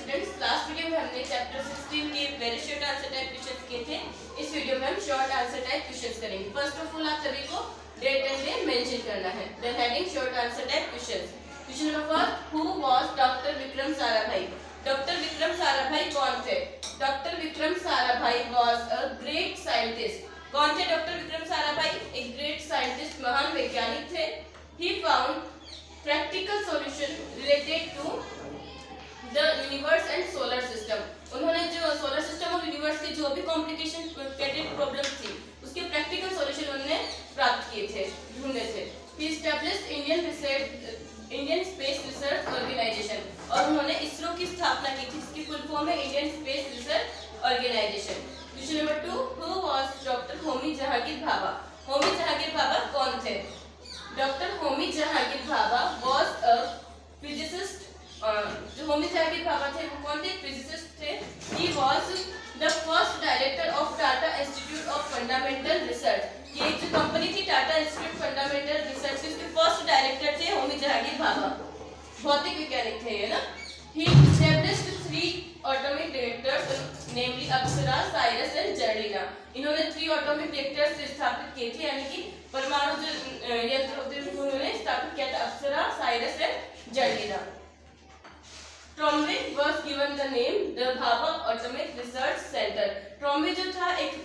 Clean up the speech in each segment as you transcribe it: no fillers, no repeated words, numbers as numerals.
Students, last video में हमने chapter 16 के very short answer type questions किए थे। इस वीडियो में हम शॉर्ट आंसर टाइप क्वेश्चंस करेंगे। फर्स्ट ऑफ ऑल आप सभी को डेट एंड डे मेंशन करना है। Then heading short answer type questions. Question number 1, who was doctor Vikram Sarabhai? Doctor Vikram Sarabhai कौन थे? Doctor Vikram Sarabhai was a great scientist. कौन थे डॉक्टर विक्रम साराभाई? एक ग्रेट साइंटिस्ट, महान वैज्ञानिक थे। He found practical solution related to the universe and solar system. उन्होंने जो सोलर सिस्टम और यूनिवर्स के जो भी कॉम्प्लिकेटेड प्रॉब्लम्स थी उसके प्रैक्टिकल सॉल्यूशन उन्होंने प्राप्त किए थे, ढूंढे थे। He established Indian space research organisation, और उन्होंने इसरो की स्थापना की थी। इसकी फुल फॉर्म है Indian space research organisation. Question number 2, who was doctor Homi Jehangir Bhabha? Homi Jehangir Bhabha कौन थे? Doctor Homi Jehangir Bhabha was a physicist. जो होमी जहांगीर भाभा थे वो कौन थे? फिजिसिस्ट थे। He was the first director of Tata institute of fundamental research. ये जो कंपनी थी टाटा इंस्टीट्यूट फंडामेंटल रिसर्च, इसके फर्स्ट डायरेक्टर थे होमी जहांगीर भाभा, भौतिक वैज्ञानिक थे ये ना। He established 3 atomic reactors namely Apsara, Cirus and Zerlina. इन्होंने 3 एटॉमिक रिएक्टर्स स्थापित किए थे, यानी कि परमाणु जो यंत्र होते हैं उन्होंने स्थापित किया था, Apsara, Cirus and Zerlina. Trombay was given the name the Bhabha Atomic Research Center। Trombay जो था एक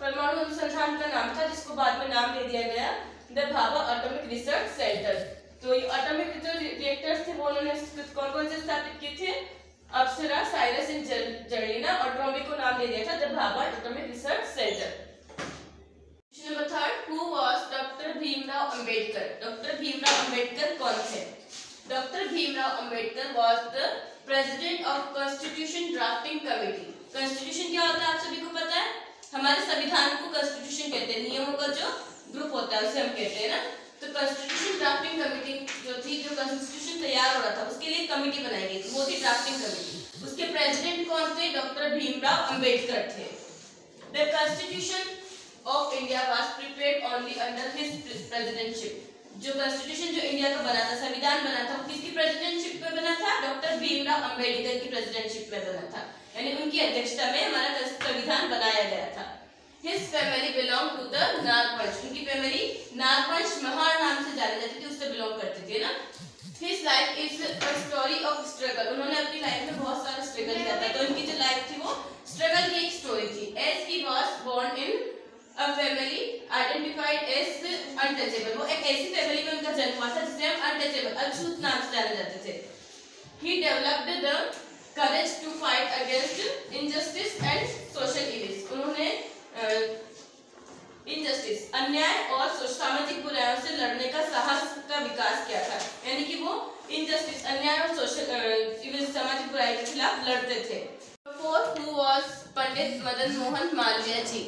परमाणु अनुसंधान का नाम था, जिसको बाद में नाम दे दिया गया the Bhabha atomic research centre. तो ये एटॉमिक जो रिएक्टर्स थे वो उन्होंने कौन-कौन से स्थापित किए थे? अप्सरा, साइरस एंड जर्लिना, और ट्रॉम्बे को नाम दे दिया था the Bhabha atomic research centre. Question number 3, who was doctor Bhimrao Ambedkar? Doctor Bhimrao Ambedkar कौन थे? Doctor Bhimrao Ambedkar was the president of constitution drafting committee. Constitution क्या होता है आप सभी को पता है? हमारे संविधान को कॉन्स्टिट्यूशन कहते हैं, नियमों का जो ग्रुप होता है उसे हम कहते हैं ना। तो कॉन्स्टिट्यूशन ड्राफ्टिंग कमेटी जो थी, जो कॉन्स्टिट्यूशन तैयार हो रहा था उसके लिए कमेटी बनाई गई थी, वो थी ड्राफ्टिंग कमेटी। उसके प्रेसिडेंट कौन थे? डॉक्टर भीमराव अंबेडकर थे। The constitution of India was prepared only under his presidentship. जो कॉन्स्टिट्यूशन जो इंडिया का बना था, संविधान बना था, वो किसकी प्रेसिडेंटशिप में बना था? डॉक्टर भीमराव अंबेडकर की प्रेसिडेंटशिप में बना था, यानी उनकी अध्यक्षता में हमारा संविधान बनाया गया था। His family belong to the नागवंश। उनकी फैमिली नागवंश महार नाम से जाने जाती थी, उससे बिलोंग करती थी ना। His life is a story of struggle। उन्होंने अपनी लाइफ में बहुत सारा स्ट्रगल किया था, तो उनकी जो लाइफ थी वो स्ट्रगल की एक स्टोरी थी। As he was born in a family identified as untouchable। वो एक ऐसी फैमिली में उनका जन्म हुआ था जिसे हम अनटचेबल, अछूत नाम से जाने जाते थे। He developed the courage to fight against injustice and social evils। उन्होंने इनजस्टिस, अन्याय और सामाजिक बुराइयों से लड़ने का साहस का विकास किया था, यानी कि वो इनजस्टिस, अन्याय और सोशल इविल्स, सामाजिक बुराई के खिलाफ लड़ते थे। 4, हु वाज पंडित मदन मोहन मालवीय जी?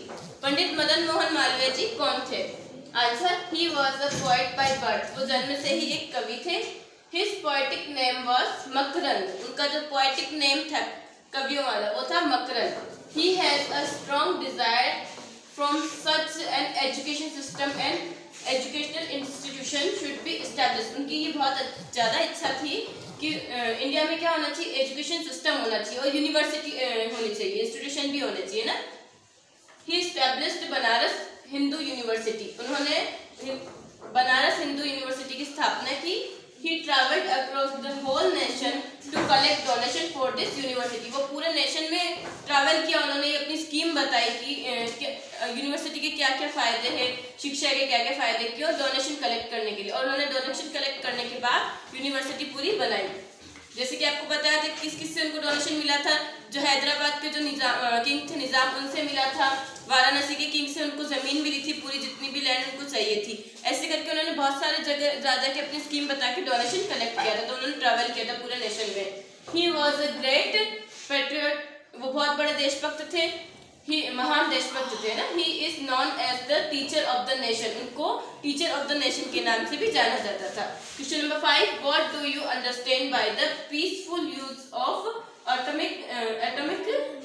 पंडित मदन मोहन मालवीय जी कौन थे? Answer, he was a poet by birth. वो जन्म से ही एक कवि थे। हिज पोएटिक नेम वाज मकरंद। उनका जो पोएटिक नेम था कवियों वाला वो था मकरंद। He has a strong desire from such an education system and educational institution should be established। उनकी ये बहुत ज़्यादा इच्छा थी कि इंडिया में क्या होना चाहिए? एजुकेशन सिस्टम होना चाहिए और यूनिवर्सिटी होनी चाहिए, इंस्टीट्यूशन भी होने चाहिए ना। He established Banaras Hindu university. उन्होंने बनारस हिंदू यूनिवर्सिटी की स्थापना की। He traveled across the whole nation to collect donation for this university। वो पूरे नेशन में ट्रैवल किया, उन्होंने अपनी स्कीम बताई कि यूनिवर्सिटी के क्या क्या फायदे हैं, शिक्षा के क्या क्या फायदे किए, और डोनेशन कलेक्ट करने के लिए। और उन्होंने डोनेशन कलेक्ट करने के बाद यूनिवर्सिटी पूरी बनाई। जैसे कि आपको बताया था किस किस से उनको डोनेशन मिला था? जो हैदराबाद के जो किंग थे निजाम, उनसे मिला था। वाराणसी के किंग से उनको जमीन मिली थी, पूरी जितनी भी लैंड उनको चाहिए थी। ऐसे करके उन्होंने बहुत सारे जगह जा जाके अपनी स्कीम बता के डोनेशन कलेक्ट किया था, तो उन्होंने ट्रैवल किया था पूरे नेशन में। He was a great patriot. वो बहुत बड़े देशभक्त थे, ही महान देशभक्त थे ना। He is known as the teacher of the nation. उनको टीचर ऑफ द नेशन के नाम से भी जाना जाता था। Question number 5, what do you understand by the peaceful use of atomic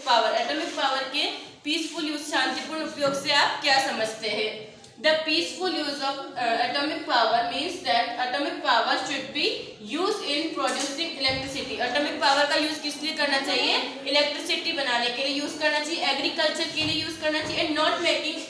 power? Atomic power के पीसफुल यूज, शांतिपूर्ण उपयोग से आप क्या समझते हैं? The peaceful use of atomic power means that atomic power should be used in producing electricity. Atomic power का use किस लिए करना चाहिए? इलेक्ट्रिसिटी बनाने के लिए यूज करना चाहिए, एग्रीकल्चर के लिए यूज करना चाहिए, and not making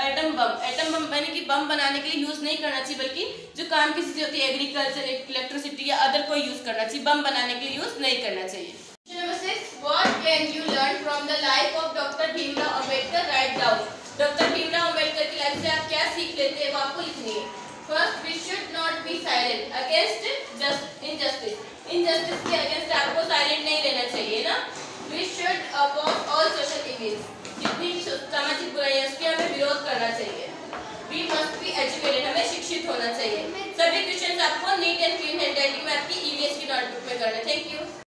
atom bomb. Atom bomb यानी कि बम बनाने के लिए यूज नहीं करना चाहिए, बल्कि जो काम की चीजें होती है एग्रीकल्चर, इलेक्ट्रिसिटी या अदर कोई यूज करना चाहिए, बम बनाने के लिए यूज नहीं करना चाहिए। Number 6, what can you learn from the life of doctor Bhimrao Ambedkar? Write down. Doctor Bhimrao Ambedkar की लाइफ से आप क्या सीख लेते हैं वो आपको लिखनी है। First, we should not be silent against injustice. Injustice के अगेंस्ट आपको साइलेंट नहीं रहना चाहिए ना। We should oppose all social evils. जितनी सामाजिक बुराइयां उसके हमें विरोध करना चाहिए। वी मस्ट बी एजुकेटेड, हमें शिक्षित होना चाहिए। सभी क्वेश्चंस आपको नीट एंड क्लीन हैंडराइटिंग में आपकी ईवीएस की नोटबुक में करना है। Thank you.